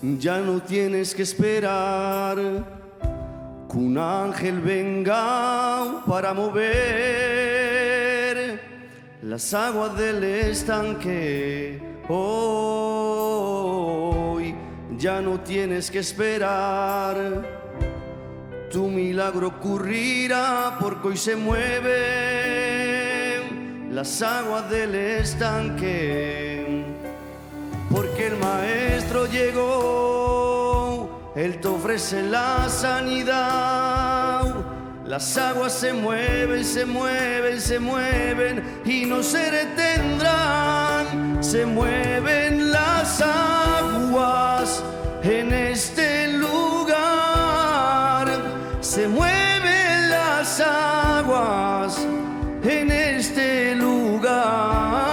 Ya no tienes que esperar que un ángel venga para mover las aguas del estanque. Hoy ya no tienes que esperar, tu milagro ocurrirá porque hoy se mueven las aguas del estanque. Porque el Maestro llegó, Él te ofrece la sanidad. Las aguas se mueven, se mueven, se mueven y no se detendrán. Se mueven las aguas en este lugar. Se mueven las aguas en este lugar.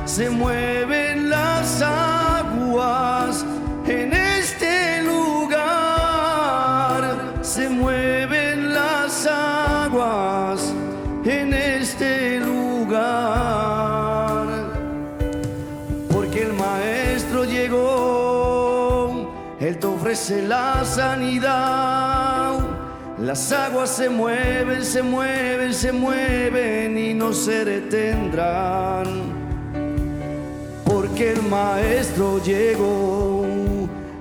Se mueven las aguas en este lugar. Se mueven las aguas en este lugar. Porque el Maestro llegó, Él te ofrece la sanidad. Las aguas se mueven, se mueven, se mueven y no se detendrán. Porque el Maestro llegó,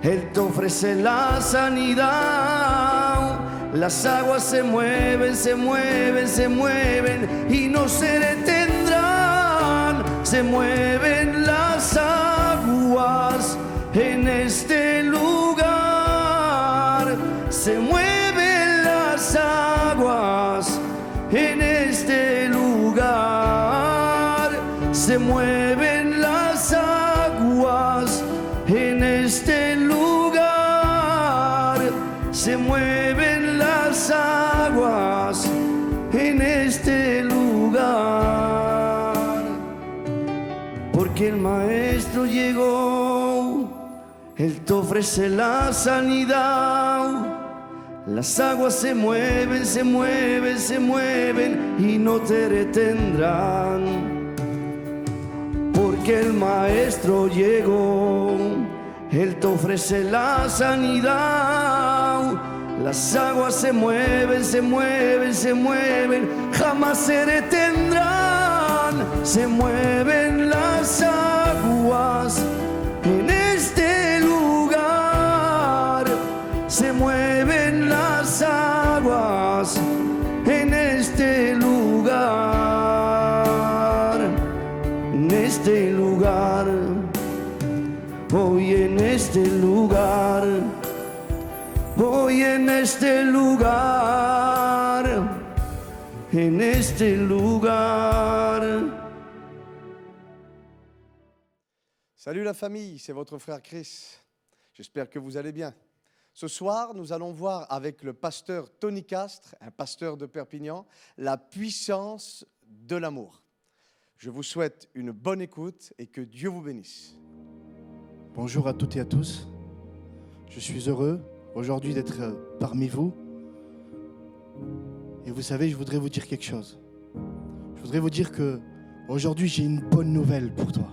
Él te ofrece la sanidad. Las aguas se mueven, se mueven, se mueven y no se detendrán. Se mueven las aguas en este lugar. Se mueven las aguas en este lugar. Se mueven las aguas en este lugar. Se mueven las aguas en este lugar. Porque el Maestro llegó, Él te ofrece la sanidad. Las aguas se mueven, se mueven, se mueven y no te detendrán. Porque el Maestro llegó, Él te ofrece la sanidad. Las aguas se mueven, se mueven, se mueven, jamás se detendrán. Se mueven las aguas en este lugar. Se mueven las aguas en este lugar. En este lugar, hoy en este lugar, hoy en este lugar, en este lugar. Salut la famille, c'est votre frère Chris. J'espère que vous allez bien. Ce soir, nous allons voir avec le pasteur Tony Castres, un pasteur de Perpignan, la puissance de l'amour. Je vous souhaite une bonne écoute et que Dieu vous bénisse. Bonjour à toutes et à tous. Je suis heureux aujourd'hui d'être parmi vous. Et vous savez, je voudrais vous dire quelque chose. Je voudrais vous dire que aujourd'hui, j'ai une bonne nouvelle pour toi.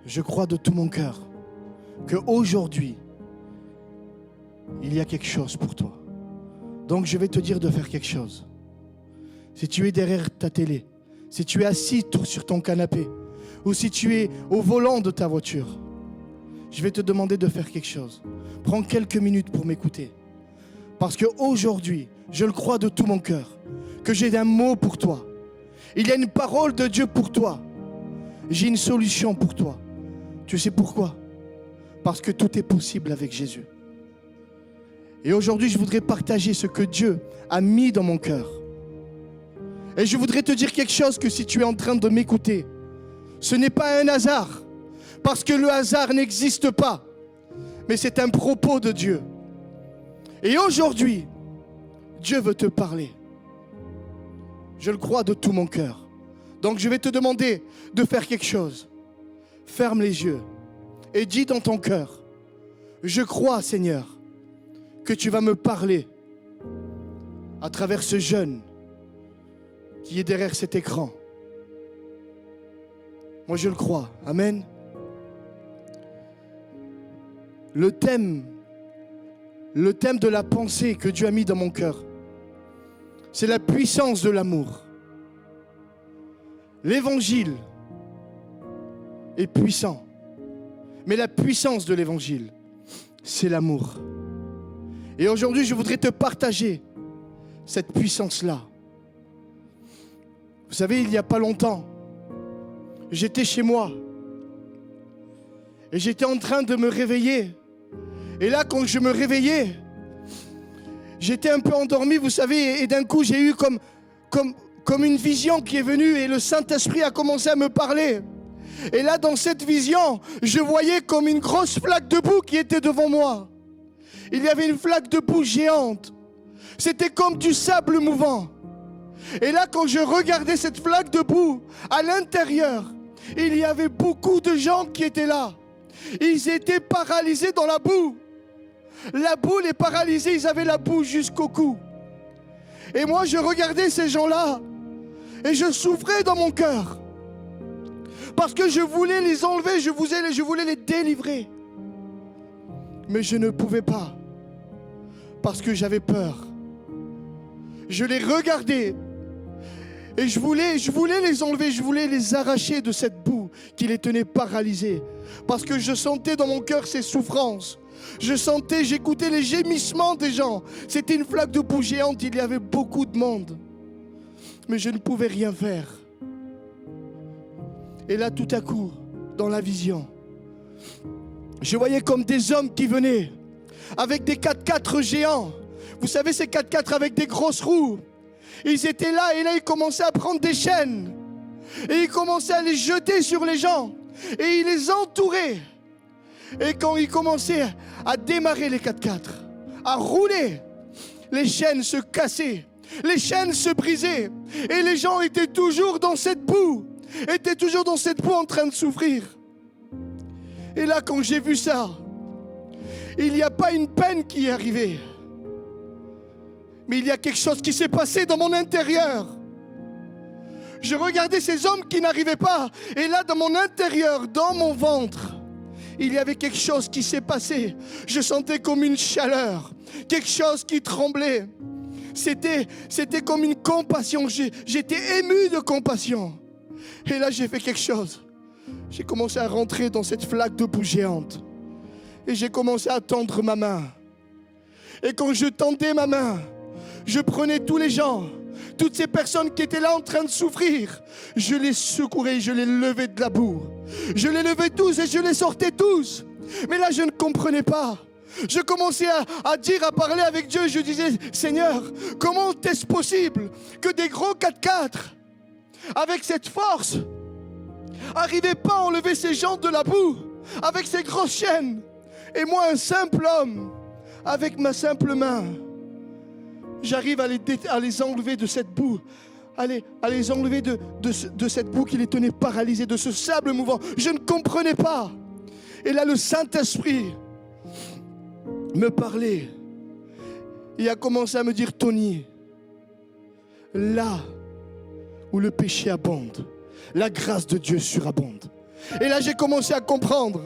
Je crois de tout mon cœur qu'aujourd'hui, il y a quelque chose pour toi. Donc je vais te dire de faire quelque chose. Si tu es derrière ta télé, si tu es assis sur ton canapé, ou si tu es au volant de ta voiture, je vais te demander de faire quelque chose. Prends quelques minutes pour m'écouter. Parce qu'aujourd'hui, je le crois de tout mon cœur, que j'ai un mot pour toi. Il y a une parole de Dieu pour toi. J'ai une solution pour toi. Tu sais pourquoi? Parce que tout est possible avec Jésus. Et aujourd'hui, je voudrais partager ce que Dieu a mis dans mon cœur. Et je voudrais te dire quelque chose que si tu es en train de m'écouter, ce n'est pas un hasard. Parce que le hasard n'existe pas. Mais c'est un propos de Dieu. Et aujourd'hui, Dieu veut te parler. Je le crois de tout mon cœur. Donc je vais te demander de faire quelque chose. Ferme les yeux et dis dans ton cœur, je crois, Seigneur, que tu vas me parler à travers ce jeune qui est derrière cet écran. Moi, je le crois. Amen. le thème de la pensée que Dieu a mis dans mon cœur, c'est la puissance de l'amour. L'évangile est puissant, mais la puissance de l'évangile, c'est l'amour. Et aujourd'hui, je voudrais te partager cette puissance-là. Vous savez, il n'y a pas longtemps, j'étais chez moi et j'étais en train de me réveiller. Et là, quand je me réveillais, j'étais un peu endormi, vous savez, et d'un coup, j'ai eu comme une vision qui est venue et le Saint-Esprit a commencé à me parler. Et là, dans cette vision, je voyais comme une grosse flaque de boue qui était devant moi. Il y avait une flaque de boue géante. C'était comme du sable mouvant. Et là, quand je regardais cette flaque de boue, à l'intérieur, il y avait beaucoup de gens qui étaient là. Ils étaient paralysés dans la boue. La boue les paralysait, ils avaient la boue jusqu'au cou. Et moi, je regardais ces gens-là et je souffrais dans mon cœur. Parce que je voulais les enlever, je voulais les délivrer. Mais je ne pouvais pas. Parce que j'avais peur. Je les regardais. Et je voulais les enlever, je voulais les arracher de cette boue qui les tenait paralysés. Parce que je sentais dans mon cœur ces souffrances. J'écoutais les gémissements des gens. C'était une flaque de boue géante, il y avait beaucoup de monde. Mais je ne pouvais rien faire. Et là, tout à coup, dans la vision, je voyais comme des hommes qui venaient avec des 4x4 géants. Vous savez, ces 4x4 avec des grosses roues. Ils étaient là et là, ils commençaient à prendre des chaînes. Et ils commençaient à les jeter sur les gens. Et ils les entouraient. Et quand ils commençaient à démarrer les 4x4, à rouler, les chaînes se cassaient. Les chaînes se brisaient. Et les gens étaient toujours dans cette boue. Étaient toujours dans cette boue en train de souffrir. Et là, quand j'ai vu ça, il n'y a pas une peine qui est arrivée. Mais il y a quelque chose qui s'est passé dans mon intérieur. Je regardais ces hommes qui n'arrivaient pas. Et là, dans mon intérieur, dans mon ventre, il y avait quelque chose qui s'est passé. Je sentais comme une chaleur, quelque chose qui tremblait. C'était comme une compassion. J'étais ému de compassion. Et là, j'ai fait quelque chose. J'ai commencé à rentrer dans cette flaque de boue géante. Et j'ai commencé à tendre ma main. Et quand je tendais ma main, je prenais tous les gens, toutes ces personnes qui étaient là en train de souffrir. Je les secourais, je les levais de la boue. Je les levais tous et je les sortais tous. Mais là, je ne comprenais pas. Je commençais à dire, à parler avec Dieu. Je disais, Seigneur, comment est-ce possible que des gros 4x4, avec cette force, n'arrivaient pas à enlever ces gens de la boue, avec ces grosses chaînes. Et moi, un simple homme, avec ma simple main, j'arrive à les enlever de cette boue, à les enlever de cette boue qui les tenait paralysés, de ce sable mouvant. Je ne comprenais pas. Et là, le Saint-Esprit me parlait. Il a commencé à me dire, Tony, là où le péché abonde, la grâce de Dieu surabonde. Et là, j'ai commencé à comprendre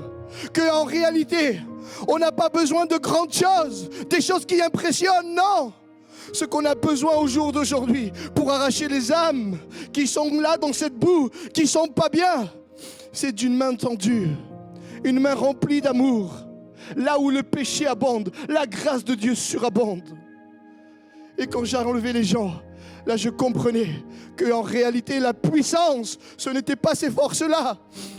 qu'en réalité, on n'a pas besoin de grandes choses, des choses qui impressionnent, non. Ce qu'on a besoin au jour d'aujourd'hui pour arracher les âmes qui sont là dans cette boue, qui ne sont pas bien, c'est d'une main tendue, une main remplie d'amour. Là où le péché abonde, la grâce de Dieu surabonde. Et quand j'ai enlevé les gens, là je comprenais qu'en réalité la puissance, ce n'était pas ces forces-là,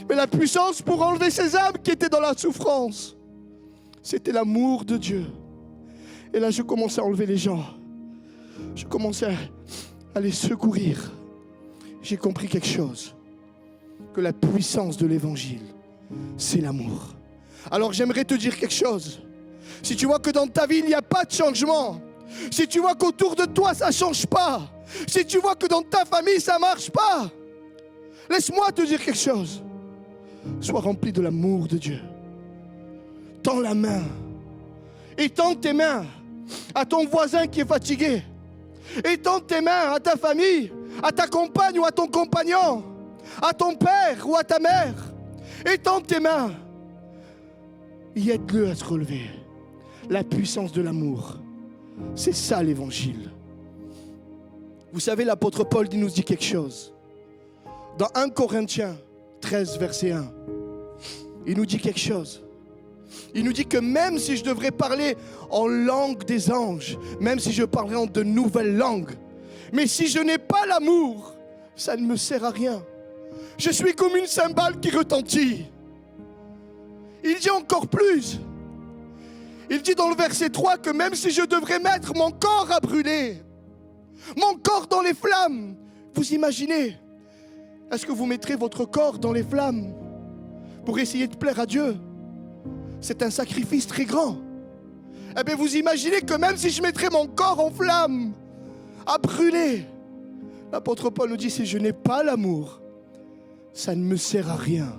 mais la puissance pour enlever ces âmes qui étaient dans la souffrance, c'était l'amour de Dieu. Et là je commençais à enlever les gens. Je commençais à les secourir. J'ai compris quelque chose. Que la puissance de l'évangile, c'est l'amour. Alors j'aimerais te dire quelque chose. Si tu vois que dans ta vie, il n'y a pas de changement. Si tu vois qu'autour de toi, ça ne change pas. Si tu vois que dans ta famille, ça ne marche pas. Laisse-moi te dire quelque chose. Sois rempli de l'amour de Dieu. Tends la main. Et tends tes mains à ton voisin qui est fatigué. Étends tes mains à ta famille, à ta compagne ou à ton compagnon, à ton père ou à ta mère. Étends tes mains et aide-le à se relever. La puissance de l'amour. C'est ça l'évangile. Vous savez, l'apôtre Paul nous dit quelque chose. Dans 1 Corinthiens 13, verset 1, il nous dit quelque chose. Il nous dit que même si je devrais parler en langue des anges, même si je parlerais en de nouvelles langues, mais si je n'ai pas l'amour, ça ne me sert à rien. Je suis comme une cymbale qui retentit. Il dit encore plus. Il dit dans le verset 3 que même si je devrais mettre mon corps à brûler, mon corps dans les flammes, vous imaginez, est-ce que vous mettrez votre corps dans les flammes pour essayer de plaire à Dieu? C'est un sacrifice très grand. Eh bien, vous imaginez que même si je mettrais mon corps en flammes, à brûler, l'apôtre Paul nous dit, si je n'ai pas l'amour, ça ne me sert à rien.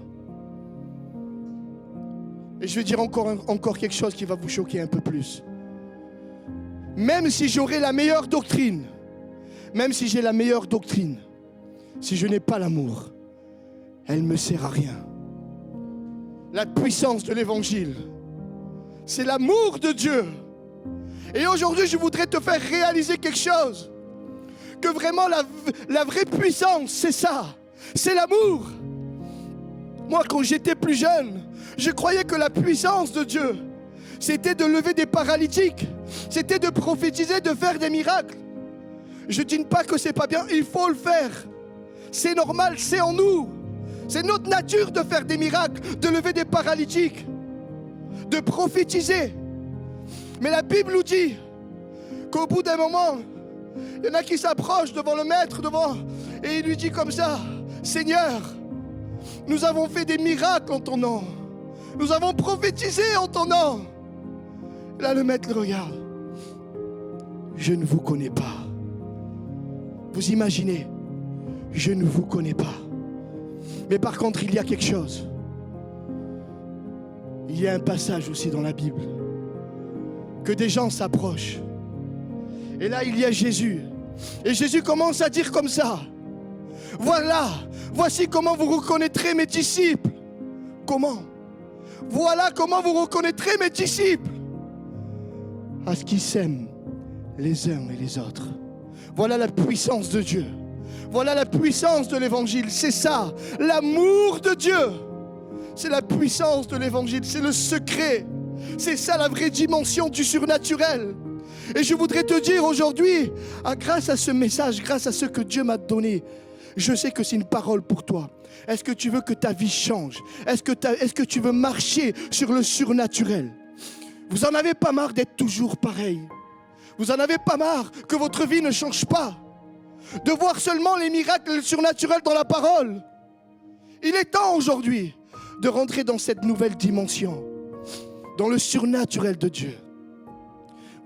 Et je vais dire encore quelque chose qui va vous choquer un peu plus. Même si j'aurais la meilleure doctrine, même si j'ai la meilleure doctrine, si je n'ai pas l'amour, elle ne me sert à rien. La puissance de l'évangile, c'est l'amour de Dieu. Et aujourd'hui, je voudrais te faire réaliser quelque chose. Que vraiment la vraie puissance, c'est ça. C'est l'amour. Moi, quand j'étais plus jeune, je croyais que la puissance de Dieu, c'était de lever des paralytiques. C'était de prophétiser, de faire des miracles. Je ne dis pas que c'est pas bien, il faut le faire. C'est normal, c'est en nous. C'est notre nature de faire des miracles, de lever des paralytiques, de prophétiser. Mais la Bible nous dit qu'au bout d'un moment, il y en a qui s'approchent devant le maître, et il lui dit comme ça, Seigneur, nous avons fait des miracles en ton nom. Nous avons prophétisé en ton nom. Là, le maître le regarde. Je ne vous connais pas. Vous imaginez, je ne vous connais pas. Mais par contre, il y a quelque chose. Il y a un passage aussi dans la Bible. Que des gens s'approchent. Et là, il y a Jésus. Et Jésus commence à dire comme ça. Voilà, voici comment vous reconnaîtrez mes disciples. Comment? Voilà comment vous reconnaîtrez mes disciples. À ce qu'ils s'aiment les uns et les autres. Voilà la puissance de Dieu. Voilà la puissance de l'évangile. C'est ça, l'amour de Dieu. C'est la puissance de l'évangile. C'est le secret. C'est ça la vraie dimension du surnaturel. Et je voudrais te dire aujourd'hui, grâce à ce message, grâce à ce que Dieu m'a donné, je sais que c'est une parole pour toi. Est-ce que tu veux que ta vie change? Est-ce que tu veux marcher sur le surnaturel? Vous en avez pas marre d'être toujours pareil? Vous en avez pas marre que votre vie ne change pas? De voir seulement les miracles surnaturels dans la parole? Il est temps aujourd'hui de rentrer dans cette nouvelle dimension, dans le surnaturel de Dieu.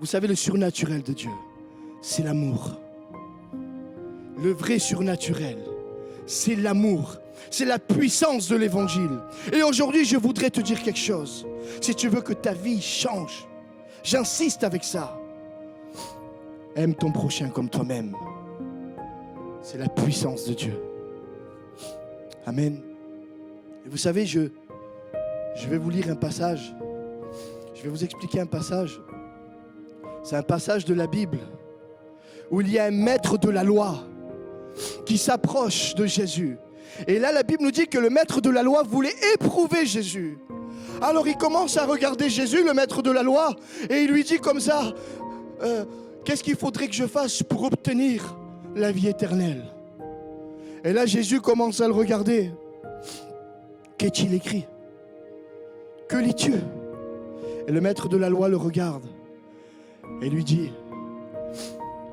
Vous savez, le surnaturel de Dieu, c'est l'amour. Le vrai surnaturel, c'est l'amour. C'est la puissance de l'évangile. Et aujourd'hui, je voudrais te dire quelque chose. Si tu veux que ta vie change, j'insiste avec ça. Aime ton prochain comme toi-même. C'est la puissance de Dieu. Amen. Et vous savez, je vais vous lire un passage. Je vais vous expliquer un passage. C'est un passage de la Bible où il y a un maître de la loi qui s'approche de Jésus. Et là, la Bible nous dit que le maître de la loi voulait éprouver Jésus. Alors il commence à regarder Jésus, le maître de la loi, et il lui dit comme ça, qu'est-ce qu'il faudrait que je fasse pour obtenir la vie éternelle? Et là, Jésus commence à le regarder. Qu'est-il écrit? Que lis-tu? Et le maître de la loi le regarde et lui dit,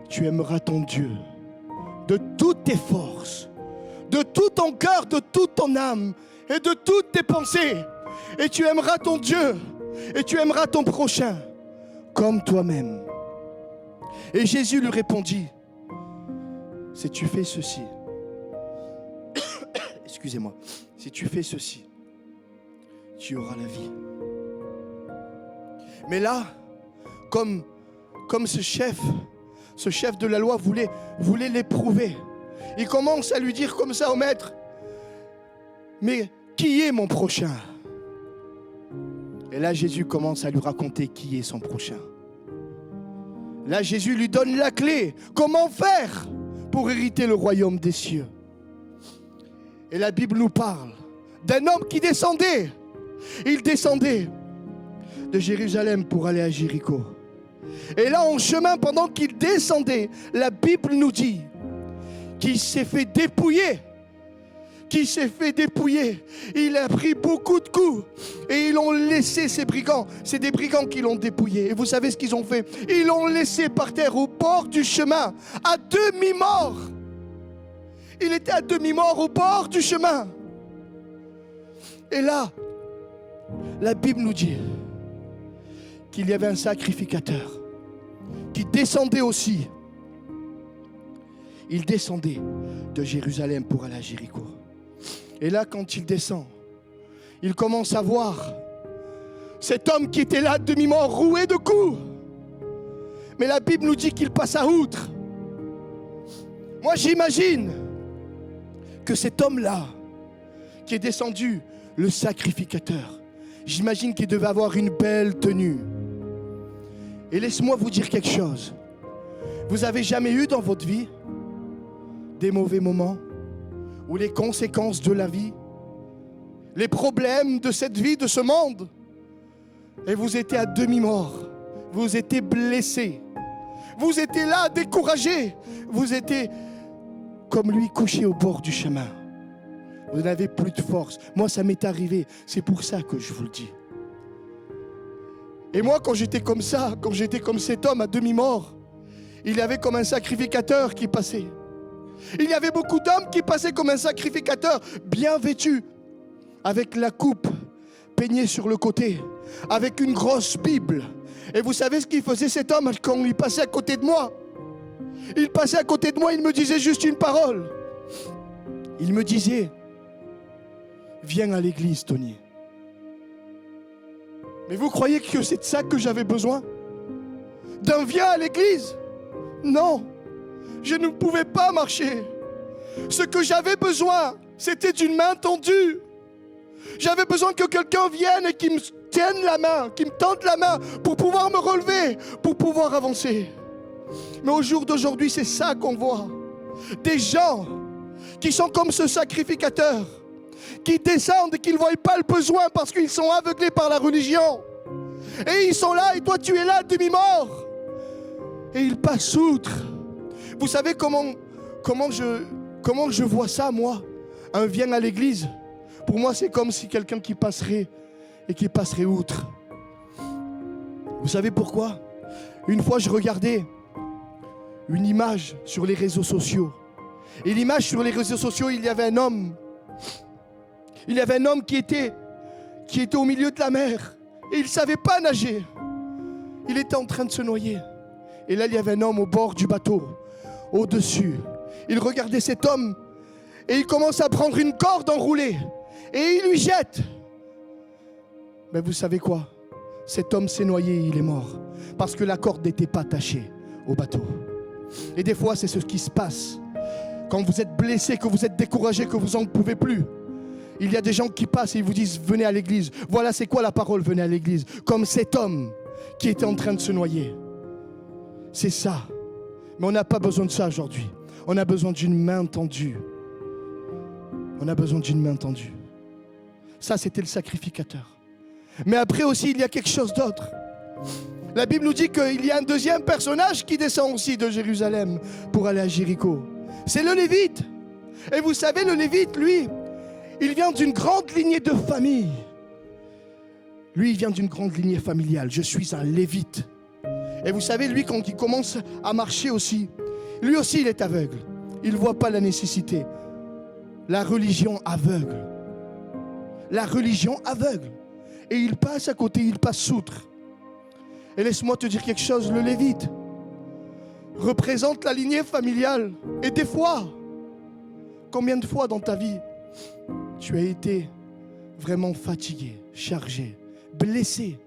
tu aimeras ton Dieu de toutes tes forces, de tout ton cœur, de toute ton âme et de toutes tes pensées. Et tu aimeras ton Dieu et tu aimeras ton prochain comme toi-même. Et Jésus lui répondit, si tu fais ceci, excusez-moi, si tu fais ceci, tu auras la vie. Mais là, comme ce chef de la loi voulait l'éprouver, il commence à lui dire comme ça au maître, mais qui est mon prochain? Et là, Jésus commence à lui raconter qui est son prochain. Là, Jésus lui donne la clé. Comment faire pour hériter le royaume des cieux? Et la Bible nous parle d'un homme qui descendait. Il descendait de Jérusalem pour aller à Jéricho. Et là, en chemin, pendant qu'il descendait, la Bible nous dit qu'il s'est fait dépouiller. Il a pris beaucoup de coups et ils l'ont laissé, ces brigands. C'est des brigands qui l'ont dépouillé. Et vous savez ce qu'ils ont fait? Ils l'ont laissé par terre au bord du chemin, à demi-mort. Il était à demi-mort au bord du chemin. Et là, la Bible nous dit qu'il y avait un sacrificateur qui descendait aussi. Il descendait de Jérusalem pour aller à Jéricho. Et là, quand il descend, il commence à voir cet homme qui était là, demi-mort, roué de coups. Mais la Bible nous dit qu'il passe à outre. Moi, j'imagine que cet homme-là, qui est descendu, le sacrificateur, j'imagine qu'il devait avoir une belle tenue. Et laisse-moi vous dire quelque chose. Vous avez jamais eu dans votre vie des mauvais moments ou les conséquences de la vie, les problèmes de cette vie, de ce monde, et vous étiez à demi-mort, vous étiez blessé, vous étiez là découragé, vous étiez comme lui couché au bord du chemin. Vous n'avez plus de force. Moi, ça m'est arrivé, c'est pour ça que je vous le dis. Et moi, quand j'étais comme ça, quand j'étais comme cet homme à demi-mort, il y avait comme un sacrificateur qui passait. Il y avait beaucoup d'hommes qui passaient comme un sacrificateur, bien vêtu, avec la coupe peignée sur le côté, avec une grosse Bible. Et vous savez ce qu'il faisait cet homme quand il passait à côté de moi? Il passait à côté de moi, il me disait juste une parole. Il me disait, viens à l'église, Tony. Mais vous croyez que c'est de ça que j'avais besoin? D'un viens à l'église? Non, je ne pouvais pas marcher. Ce que j'avais besoin, c'était d'une main tendue. J'avais besoin que quelqu'un vienne et qui me tienne la main, qui me tende la main pour pouvoir me relever, pour pouvoir avancer. Mais au jour d'aujourd'hui, c'est ça qu'on voit. Des gens qui sont comme ce sacrificateur, qui descendent et qui ne voient pas le besoin parce qu'ils sont aveuglés par la religion. Et ils sont là et toi tu es là demi-mort. Et ils passent outre. Vous savez comment je vois ça, moi? Un viens à l'église. Pour moi, c'est comme si quelqu'un qui passerait outre. Vous savez pourquoi? Une fois, je regardais une image sur les réseaux sociaux. Et l'image sur les réseaux sociaux, il y avait un homme. Il y avait un homme qui était au milieu de la mer. Et il ne savait pas nager. Il était en train de se noyer. Et là, il y avait un homme au bord du bateau, au-dessus. Il regardait cet homme et il commence à prendre une corde enroulée. Et il lui jette. Mais vous savez quoi? Cet homme s'est noyé et il est mort. Parce que la corde n'était pas attachée au bateau. Et des fois, c'est ce qui se passe. Quand vous êtes blessé, que vous êtes découragé, que vous n'en pouvez plus. Il y a des gens qui passent et ils vous disent, venez à l'église. Voilà, c'est quoi la parole, venez à l'église? Comme cet homme qui était en train de se noyer. C'est ça. Mais on n'a pas besoin de ça aujourd'hui. On a besoin d'une main tendue. On a besoin d'une main tendue. Ça, c'était le sacrificateur. Mais après aussi, il y a quelque chose d'autre. La Bible nous dit qu'il y a un deuxième personnage qui descend aussi de Jérusalem pour aller à Jéricho. C'est le Lévite. Et vous savez, le Lévite, lui, il vient d'une grande lignée de famille. Lui, il vient d'une grande lignée familiale. Je suis un Lévite. Et vous savez, lui, quand il commence à marcher aussi, lui aussi, il est aveugle. Il ne voit pas la nécessité. La religion aveugle. La religion aveugle. Et il passe à côté, il passe outre. Et laisse-moi te dire quelque chose, le Lévite représente la lignée familiale. Et des fois, combien de fois dans ta vie, tu as été vraiment fatigué, chargé, blessé,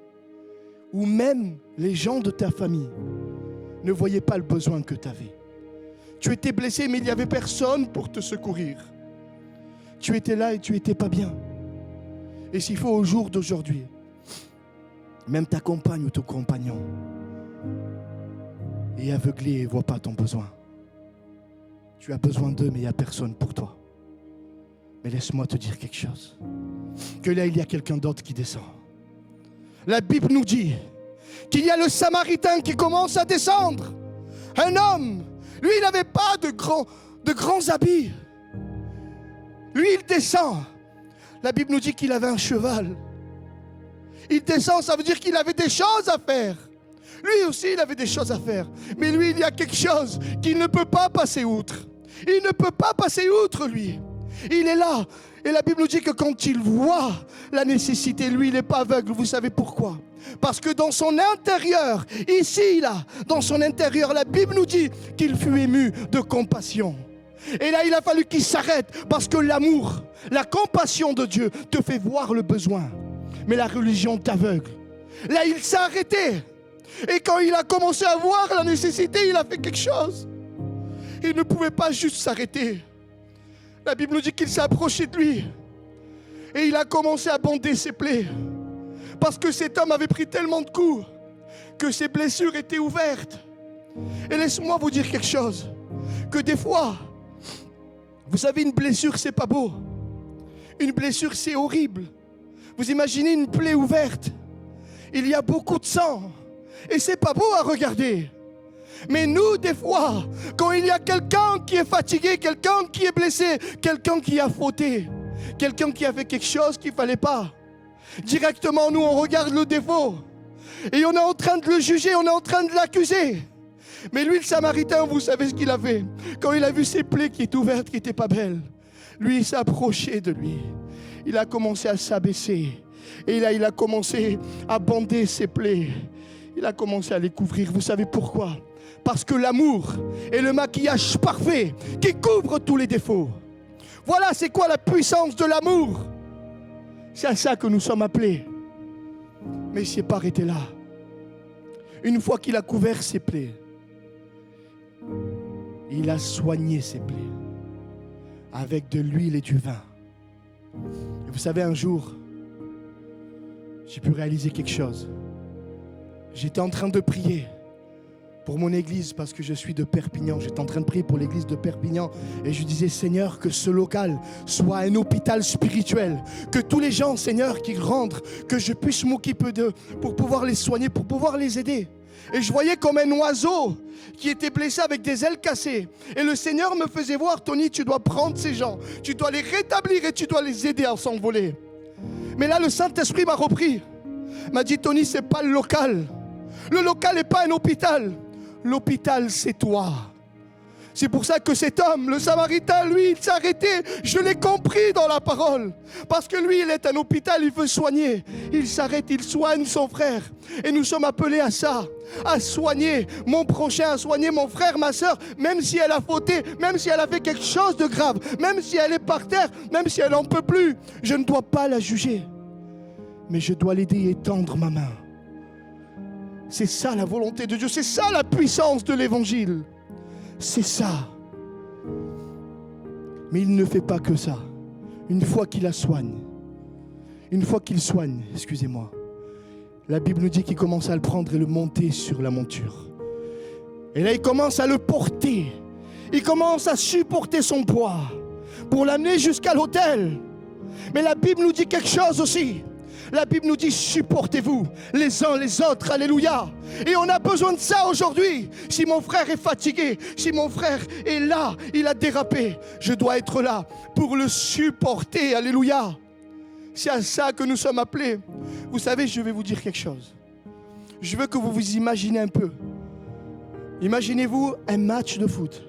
ou même les gens de ta famille ne voyaient pas le besoin que tu avais. Tu étais blessé, mais il n'y avait personne pour te secourir. Tu étais là et tu n'étais pas bien. Et s'il faut au jour d'aujourd'hui, Même ta compagne ou ton compagnon est aveuglé et ne voit pas ton besoin. Tu as besoin d'eux, mais il n'y a personne pour toi. Mais laisse-moi te dire quelque chose. Que là, il y a quelqu'un d'autre qui descend. La Bible nous dit qu'il y a le Samaritain qui commence à descendre. Un homme, lui, il n'avait pas de grands habits. Lui, il descend. La Bible nous dit qu'il avait un cheval. Il descend, ça veut dire qu'il avait des choses à faire. Lui aussi, il avait des choses à faire. Mais lui, il y a quelque chose qu'il ne peut pas passer outre. Il ne peut pas passer outre, lui. Il est là. Et la Bible nous dit que quand il voit la nécessité, lui, il n'est pas aveugle. Vous savez pourquoi? Parce que dans son intérieur, ici, là, dans son intérieur, la Bible nous dit qu'il fut ému de compassion. Et là, il a fallu qu'il s'arrête parce que l'amour, la compassion de Dieu te fait voir le besoin. Mais la religion t'aveugle. Là, il s'est arrêté. Et quand il a commencé à voir la nécessité, il a fait quelque chose. Il ne pouvait pas juste s'arrêter. La Bible nous dit qu'il s'est approché de lui. Et il a commencé à bander ses plaies. Parce que cet homme avait pris tellement de coups que ses blessures étaient ouvertes. Et laisse-moi vous dire quelque chose. Que des fois, vous savez, une blessure, c'est pas beau. Une blessure, c'est horrible. Vous imaginez une plaie ouverte. Il y a beaucoup de sang. Et c'est pas beau à regarder. Mais nous, des fois, quand il y a quelqu'un qui est fatigué, quelqu'un qui est blessé, quelqu'un qui a fauté, quelqu'un qui a fait quelque chose qu'il ne fallait pas, directement, nous, on regarde le défaut. Et on est en train de le juger, on est en train de l'accuser. Mais lui, le Samaritain, vous savez ce qu'il a fait? Quand il a vu ses plaies qui étaient ouvertes, qui n'étaient pas belles, lui, il s'est approché de lui. Il a commencé à s'abaisser. Et là, il a commencé à bander ses plaies. Il a commencé à les couvrir. Vous savez pourquoi? Parce que l'amour est le maquillage parfait qui couvre tous les défauts. Voilà, c'est quoi la puissance de l'amour? C'est à ça que nous sommes appelés. Mais il ne s'est pas arrêté là. Une fois qu'il a couvert ses plaies, il a soigné ses plaies avec de l'huile et du vin. Et vous savez, un jour, j'ai pu réaliser quelque chose. J'étais en train de prier pour mon église parce que je suis de Perpignan. J'étais en train de prier pour l'église de Perpignan et je disais, Seigneur, que ce local soit un hôpital spirituel. Que tous les gens, Seigneur, qui rentrent, que je puisse m'occuper d'eux pour pouvoir les soigner, pour pouvoir les aider. Et je voyais comme un oiseau qui était blessé avec des ailes cassées. Et le Seigneur me faisait voir, Tony, tu dois prendre ces gens, tu dois les rétablir et tu dois les aider à s'envoler. Mais là, le Saint-Esprit m'a repris. M'a dit, Tony, ce n'est pas le local. Le local n'est pas un hôpital. L'hôpital, c'est toi. C'est pour ça que cet homme, le Samaritain, lui, il s'est arrêté. Je l'ai compris dans la parole. Parce que lui, il est un hôpital, il veut soigner. Il s'arrête, il soigne son frère. Et nous sommes appelés à ça, à soigner mon prochain, à soigner mon frère, ma soeur, même si elle a fauté, même si elle a fait quelque chose de grave, même si elle est par terre, même si elle n'en peut plus. Je ne dois pas la juger. Mais je dois l'aider et tendre ma main. C'est ça la volonté de Dieu, c'est ça la puissance de l'évangile. C'est ça. Mais il ne fait pas que ça. Une fois qu'il la soigne, excusez-moi, la Bible nous dit qu'il commence à le prendre et le monter sur la monture. Et là, il commence à le porter. Il commence à supporter son poids pour l'amener jusqu'à l'autel. Mais la Bible nous dit quelque chose aussi. La Bible nous dit, supportez-vous les uns les autres, alléluia. Et on a besoin de ça aujourd'hui. Si mon frère est fatigué, si mon frère est là, il a dérapé, je dois être là pour le supporter, alléluia. C'est à ça que nous sommes appelés. Vous savez, je vais vous dire quelque chose. Je veux que vous vous imaginez un peu. Imaginez-vous un match de foot.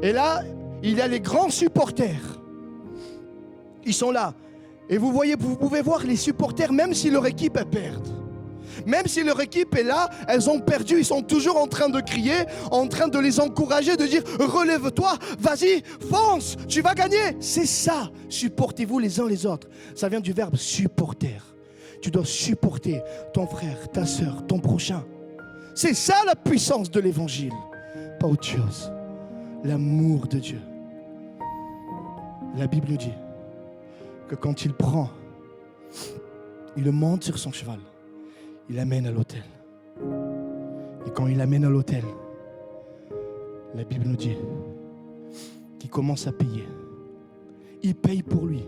Et là, il y a les grands supporters. Ils sont là. Et vous voyez, vous pouvez voir les supporters, même si leur équipe perd. Même si leur équipe est là, elles ont perdu, ils sont toujours en train de crier, en train de les encourager, de dire « Relève-toi, vas-y, fonce, tu vas gagner ». C'est ça, supportez-vous les uns les autres. Ça vient du verbe « supporter ». Tu dois supporter ton frère, ta soeur, ton prochain. C'est ça la puissance de l'évangile, pas autre chose. L'amour de Dieu. La Bible nous dit que quand il prend, il le monte sur son cheval. il l'amène à l'autel. Et quand il l'amène à l'autel, la Bible nous dit qu'il commence à payer. Il paye pour lui.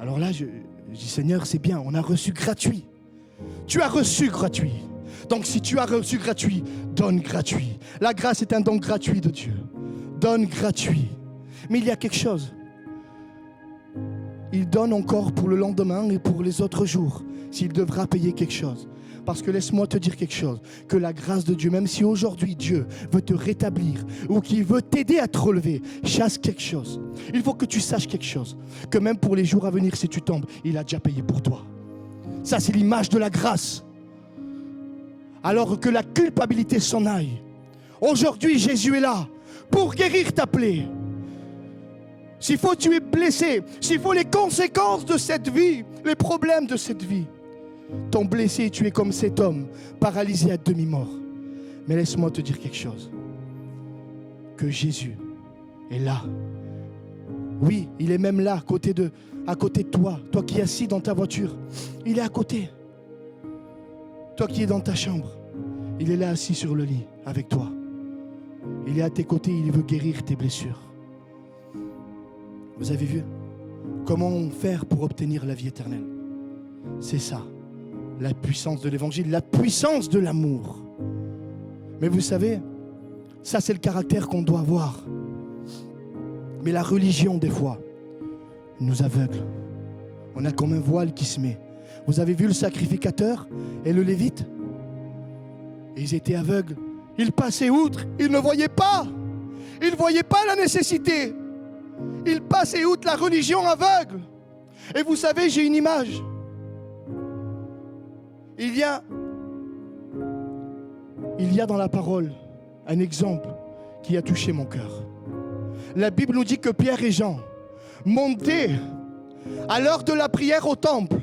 Alors là, je dis, Seigneur, c'est bien, on a reçu gratuit. Tu as reçu gratuit. Donc si tu as reçu gratuit, donne gratuit. La grâce est un don gratuit de Dieu. Donne gratuit. Mais il y a quelque chose. Il donne encore pour le lendemain et pour les autres jours, s'il devra payer quelque chose. Parce que laisse-moi te dire quelque chose, que la grâce de Dieu, même si aujourd'hui Dieu veut te rétablir ou qu'il veut t'aider à te relever, chasse quelque chose. Il faut que tu saches quelque chose, que même pour les jours à venir, si tu tombes, il a déjà payé pour toi. Ça, c'est l'image de la grâce. Alors que la culpabilité s'en aille. Aujourd'hui, Jésus est là pour guérir ta plaie. S'il faut, tu es blessé. S'il faut, les conséquences de cette vie, les problèmes de cette vie t'ont blessé et tu es comme cet homme, paralysé à demi-mort. Mais laisse-moi te dire quelque chose. Que Jésus est là. Oui, il est même là, à côté de toi. Toi qui es assis dans ta voiture, il est à côté. Toi qui es dans ta chambre, il est là assis sur le lit avec toi. Il est à tes côtés, il veut guérir tes blessures. Vous avez vu? Comment faire pour obtenir la vie éternelle? C'est ça, la puissance de l'évangile, la puissance de l'amour. Mais vous savez, ça c'est le caractère qu'on doit avoir. Mais la religion, des fois, nous aveugle. On a comme un voile qui se met. Vous avez vu le sacrificateur et le lévite? Ils étaient aveugles. Ils passaient outre. Ils ne voyaient pas. Ils ne voyaient pas la nécessité. Ils passaient outre la religion aveugle. Et vous savez, j'ai une image. Il y a dans la parole un exemple qui a touché mon cœur. La Bible nous dit que Pierre et Jean montaient à l'heure de la prière au temple.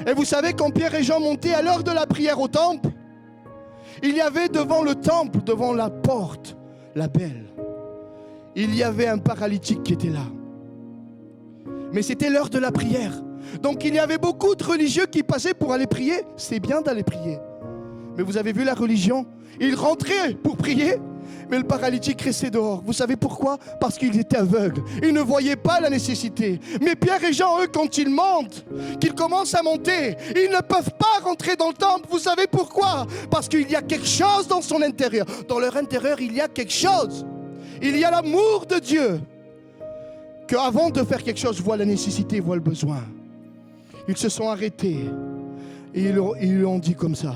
Et vous savez, quand Pierre et Jean montaient à l'heure de la prière au temple, il y avait devant le temple, devant la porte, la belle, il y avait un paralytique qui était là. Mais c'était l'heure de la prière. Donc il y avait beaucoup de religieux qui passaient pour aller prier. C'est bien d'aller prier. Mais vous avez vu la religion? Ils rentraient pour prier, mais le paralytique restait dehors. Vous savez pourquoi? Parce qu'ils étaient aveugles. Ils ne voyaient pas la nécessité. Mais Pierre et Jean, eux, quand ils montent, qu'ils commencent à monter, ils ne peuvent pas rentrer dans le temple. Vous savez pourquoi? Parce qu'il y a quelque chose dans son intérieur. Dans leur intérieur, il y a quelque chose. Il y a l'amour de Dieu. Qu'avant de faire quelque chose, voient la nécessité, voient le besoin. Ils se sont arrêtés. Et ils lui ont dit comme ça: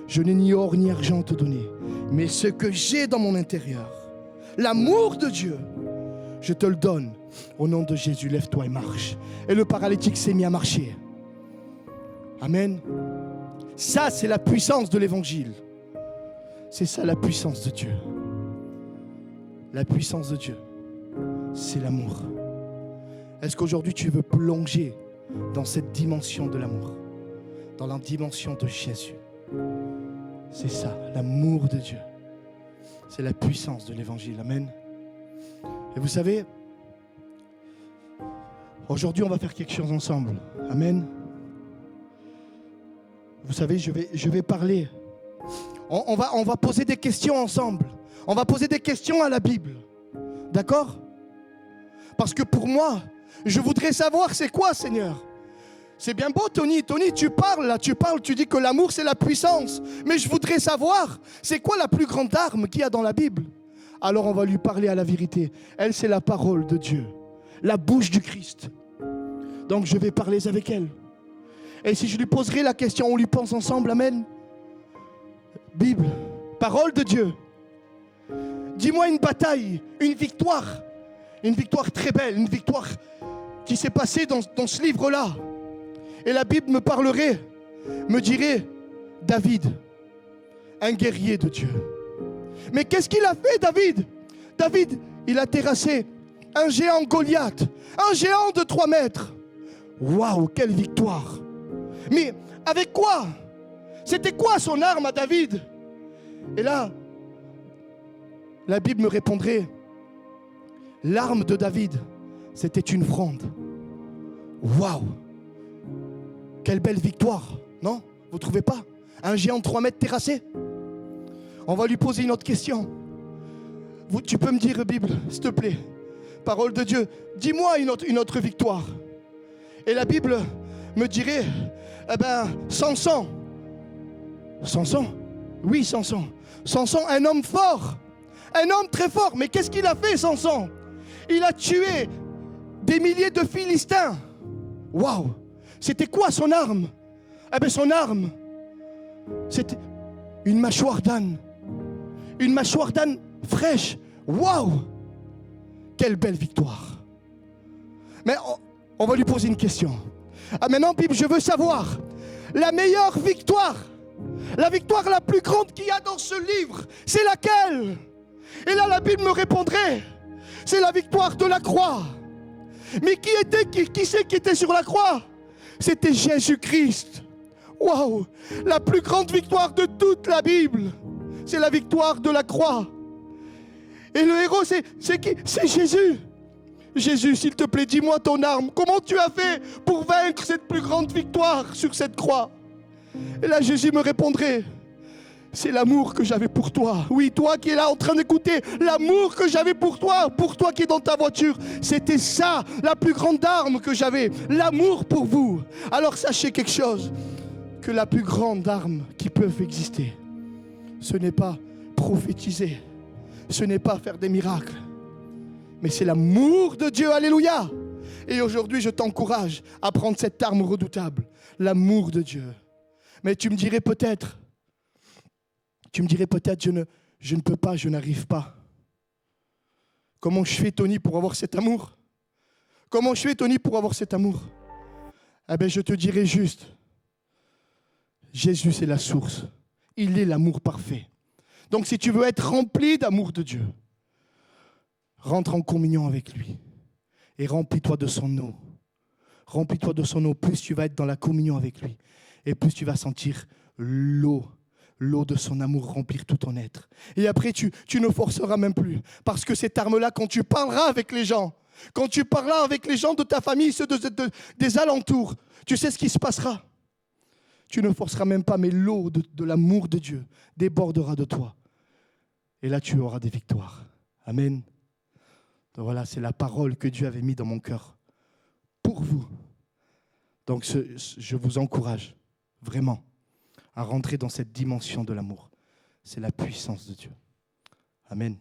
je n'ai ni or ni argent à te donner, mais ce que j'ai dans mon intérieur, l'amour de Dieu, je te le donne. Au nom de Jésus, lève-toi et marche. Et le paralytique s'est mis à marcher. Amen. Ça, c'est la puissance de l'évangile. C'est ça la puissance de Dieu. La puissance de Dieu, c'est l'amour. Est-ce qu'aujourd'hui tu veux plonger dans cette dimension de l'amour, dans la dimension de Jésus? C'est ça, l'amour de Dieu. C'est la puissance de l'évangile. Amen. Et vous savez, aujourd'hui on va faire quelque chose ensemble. Amen. Vous savez, je vais parler. On va poser des questions ensemble. On va poser des questions à la Bible. D'accord? Parce que pour moi, je voudrais savoir c'est quoi, Seigneur? C'est bien beau, Tony. Tony, tu parles, tu dis que l'amour, c'est la puissance. Mais je voudrais savoir, c'est quoi la plus grande arme qu'il y a dans la Bible? Alors on va lui parler à la vérité. Elle, c'est la parole de Dieu, la bouche du Christ. Donc je vais parler avec elle. Et si je lui poserai la question, on lui pense ensemble, amen. Bible, parole de Dieu. Dis-moi une bataille, une victoire très belle, une victoire qui s'est passée dans ce livre-là. Et la Bible me parlerait, me dirait: David, un guerrier de Dieu. Mais qu'est-ce qu'il a fait, David? David, il a terrassé un géant Goliath, un géant de 3 mètres. Waouh, quelle victoire! Mais avec quoi? C'était quoi son arme à David? Et là, la Bible me répondrait: l'arme de David, c'était une fronde. Waouh! Quelle belle victoire, non? Vous ne trouvez pas? Un géant de 3 mètres terrassé? On va lui poser une autre question. Tu peux me dire, Bible, s'il te plaît, parole de Dieu, dis-moi une autre victoire. Et la Bible me dirait, Samson. Samson? Oui, Samson. Samson, un homme fort, un homme très fort. Mais qu'est-ce qu'il a fait, Samson? Il a tué des milliers de Philistins. Waouh! C'était quoi son arme? Son arme, c'était une mâchoire d'âne. Une mâchoire d'âne fraîche. Waouh! Quelle belle victoire. Mais on va lui poser une question. Maintenant, Bible, je veux savoir la meilleure victoire, la victoire la plus grande qu'il y a dans ce livre, c'est laquelle? Et là, la Bible me répondrait, c'est la victoire de la croix. Mais qui c'est qui était sur la croix? C'était Jésus-Christ. Waouh! La plus grande victoire de toute la Bible, c'est la victoire de la croix. Et le héros, c'est qui? C'est Jésus. Jésus, s'il te plaît, dis-moi ton arme. Comment tu as fait pour vaincre cette plus grande victoire sur cette croix? Et là, Jésus me répondrait, c'est l'amour que j'avais pour toi. Oui, toi qui es là en train d'écouter, l'amour que j'avais pour toi qui es dans ta voiture, c'était ça, la plus grande arme que j'avais, l'amour pour vous. Alors sachez quelque chose, que la plus grande arme qui peut exister, ce n'est pas prophétiser, ce n'est pas faire des miracles, mais c'est l'amour de Dieu, alléluia. Et aujourd'hui, je t'encourage à prendre cette arme redoutable, l'amour de Dieu. Mais tu me dirais peut-être, je ne peux pas, je n'arrive pas. Comment je fais, Tony, pour avoir cet amour? Comment je fais, Tony, pour avoir cet amour? Je te dirais juste, Jésus, c'est la source. Il est l'amour parfait. Donc si tu veux être rempli d'amour de Dieu, rentre en communion avec lui et remplis-toi de son eau. Remplis-toi de son eau. Plus tu vas être dans la communion avec lui et plus tu vas sentir l'eau de son amour remplir tout ton être. Et après, tu ne forceras même plus. Parce que cette arme-là, quand tu parleras avec les gens, quand tu parleras avec les gens de ta famille, ceux des alentours, tu sais ce qui se passera. Tu ne forceras même pas, mais l'eau de l'amour de Dieu débordera de toi. Et là, tu auras des victoires. Amen. Donc voilà, c'est la parole que Dieu avait mise dans mon cœur pour vous. Donc je vous encourage vraiment à rentrer dans cette dimension de l'amour. C'est la puissance de Dieu. Amen.